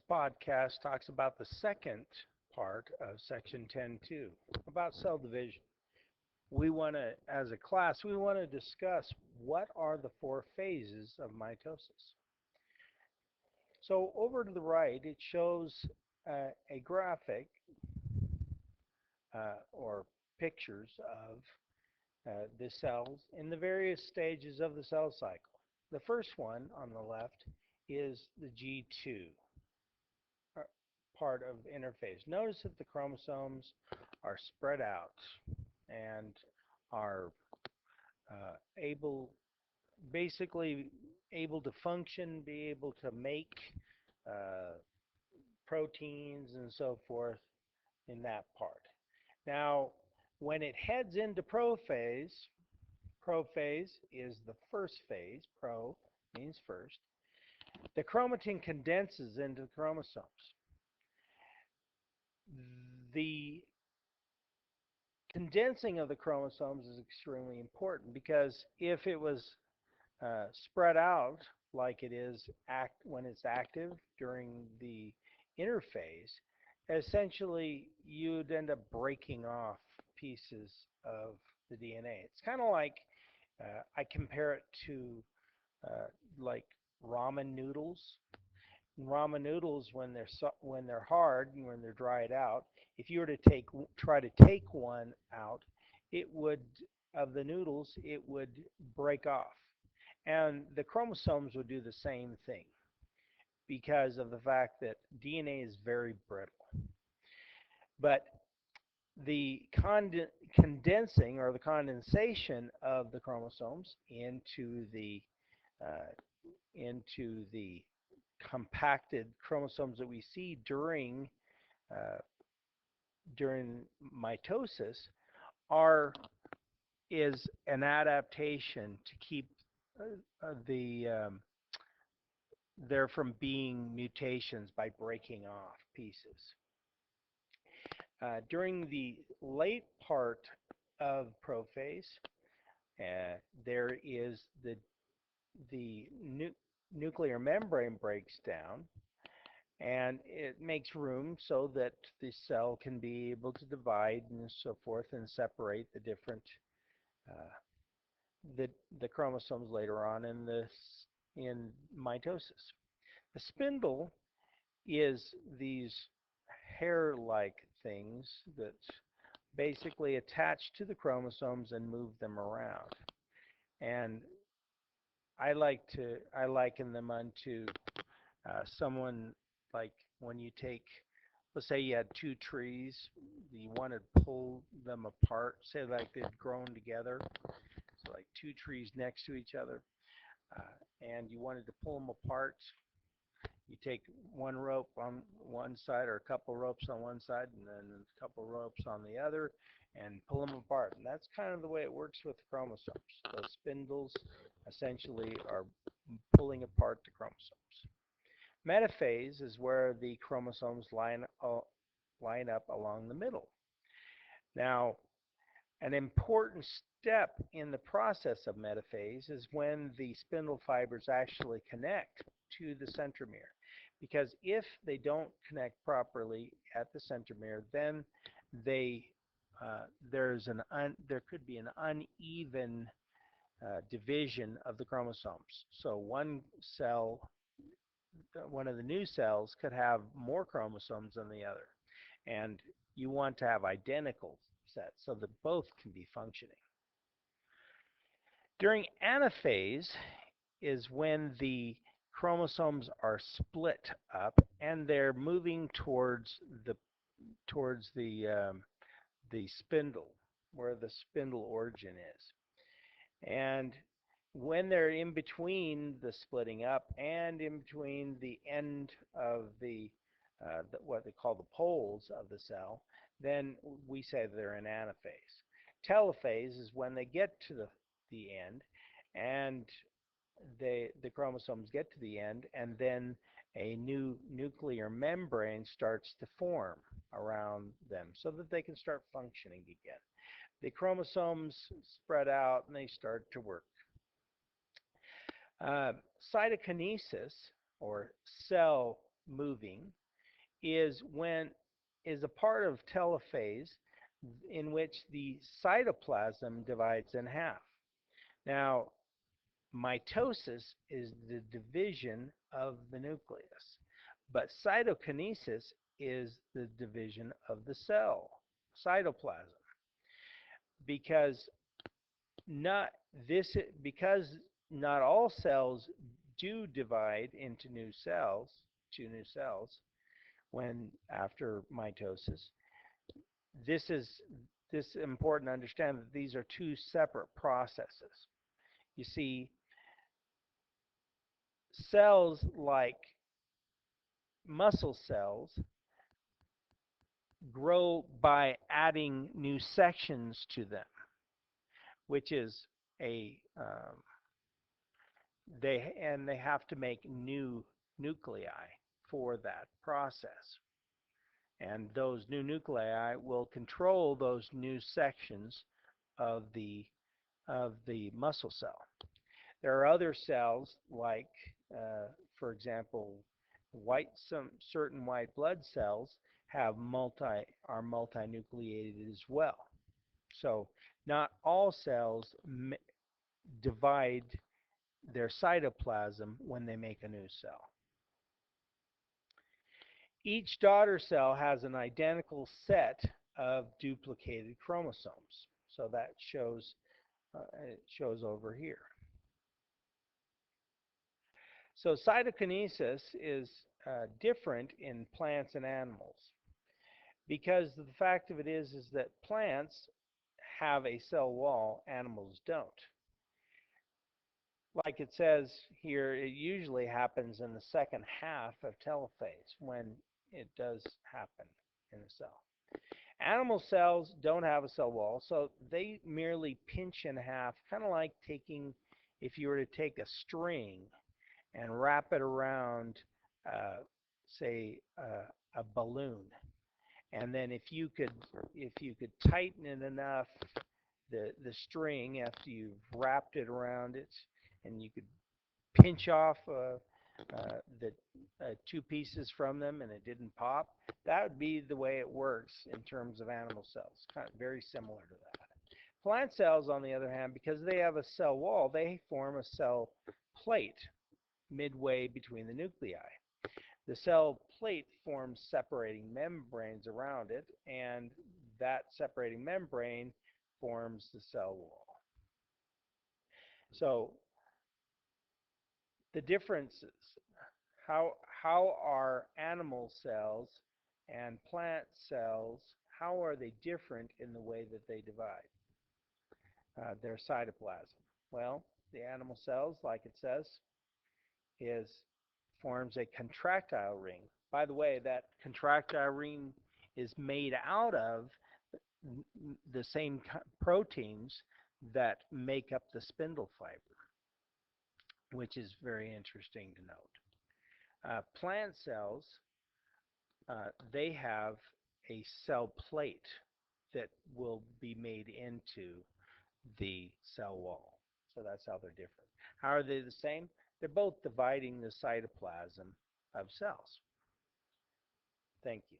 podcast talks about the second part of Section 10.2 about cell division. As a class, we want to discuss what are the four phases of mitosis. So over to the right, it shows a graphic or pictures of the cells in the various stages of the cell cycle. The first one on the left is the G2 part of interphase. Notice that the chromosomes are spread out and are able, basically able to function, be able to make uh, proteins and so forth in that part. Now, when it heads into prophase is the first phase. Pro means first. The chromatin condenses into the chromosomes. The condensing of the chromosomes is extremely important because if it was spread out like it is when it's active during the interphase, essentially you'd end up breaking off pieces of the DNA. It's kind of like I compare it to like ramen noodles. Ramen noodles, when they're hard and when they're dried out, if you were to try to take one out, it would of the noodles it would break off, and the chromosomes would do the same thing because of the fact that DNA is very brittle. But the condensing or the condensation of the chromosomes uh, into the compacted chromosomes that we see uh, during mitosis are is an adaptation to keep the there from being mutations by breaking off pieces. During the late part of prophase, there is the nuclear membrane breaks down, and it makes room so that the cell can be able to divide and so forth and separate the different uh, the the chromosomes later on in mitosis. The spindle is these hair-like things that basically attach to the chromosomes and move them around. And I liken them unto someone like when you take, let's say you had two trees, you want to pull them apart, say like they'd grown together, so like two trees next to each other, and you wanted to pull them apart. You take one rope on one side or a couple ropes on one side and then a couple ropes on the other and pull them apart. And that's kind of the way it works with the chromosomes. Those spindles essentially are pulling apart the chromosomes. Metaphase is where the chromosomes line up along the middle. Now, an important step in the process of metaphase is when the spindle fibers actually connect to the centromere. Because if they don't connect properly at the centromere, then they there could be an uneven division of the chromosomes. So one of the new cells could have more chromosomes than the other, and you want to have identical sets so that both can be functioning. During anaphase is when the chromosomes are split up and they're moving towards the spindle, where the spindle origin is. And when they're in between the splitting up and in between the end of what they call the poles of the cell, then we say they're in anaphase. Telophase is when they get to the end and the chromosomes get to the end, and then a new nuclear membrane starts to form around them so that they can start functioning again. The chromosomes spread out and they start to work. Uh, Cytokinesis or cell moving is when is a part of telophase in which the cytoplasm divides in half. Now, mitosis is the division of the nucleus, but cytokinesis is the division of the cell, cytoplasm, because not this because not all cells do divide into new cells, two new cells, when after mitosis. This is important to understand that these are two separate processes. You see, cells like muscle cells grow by adding new sections to them, which is a they have to make new nuclei for that process. And those new nuclei will control those new sections of the muscle cell. There are other cells like, for example, certain white blood cells are multinucleated as well. So not all cells divide their cytoplasm when they make a new cell. Each daughter cell has an identical set of duplicated chromosomes. So that it shows over here. So cytokinesis is different in plants and animals because the fact of it is that plants have a cell wall, animals don't. Like it says here, it usually happens in the second half of telophase when it does happen in a cell. Animal cells don't have a cell wall, so they merely pinch in half, kind of like if you were to take a string and wrap it around, say, a balloon. And then if you could tighten it enough, the string after you've wrapped it around it, and you could pinch off the two pieces from them, and it didn't pop. That would be the way it works in terms of animal cells. Kind of very similar to that. Plant cells, on the other hand, because they have a cell wall, they form a cell plate midway between the nuclei. The cell plate forms separating membranes around it, and that separating membrane forms the cell wall. So the differences, how are animal cells and plant cells, how are they different in the way that they divide their cytoplasm? Well, the animal cells, like it says, forms a contractile ring. By the way, that contractile ring is made out of the same proteins that make up the spindle fiber, which is very interesting to note. Plant cells, they have a cell plate that will be made into the cell wall. So that's how they're different. How are they the same? They're both dividing the cytoplasm of cells. Thank you.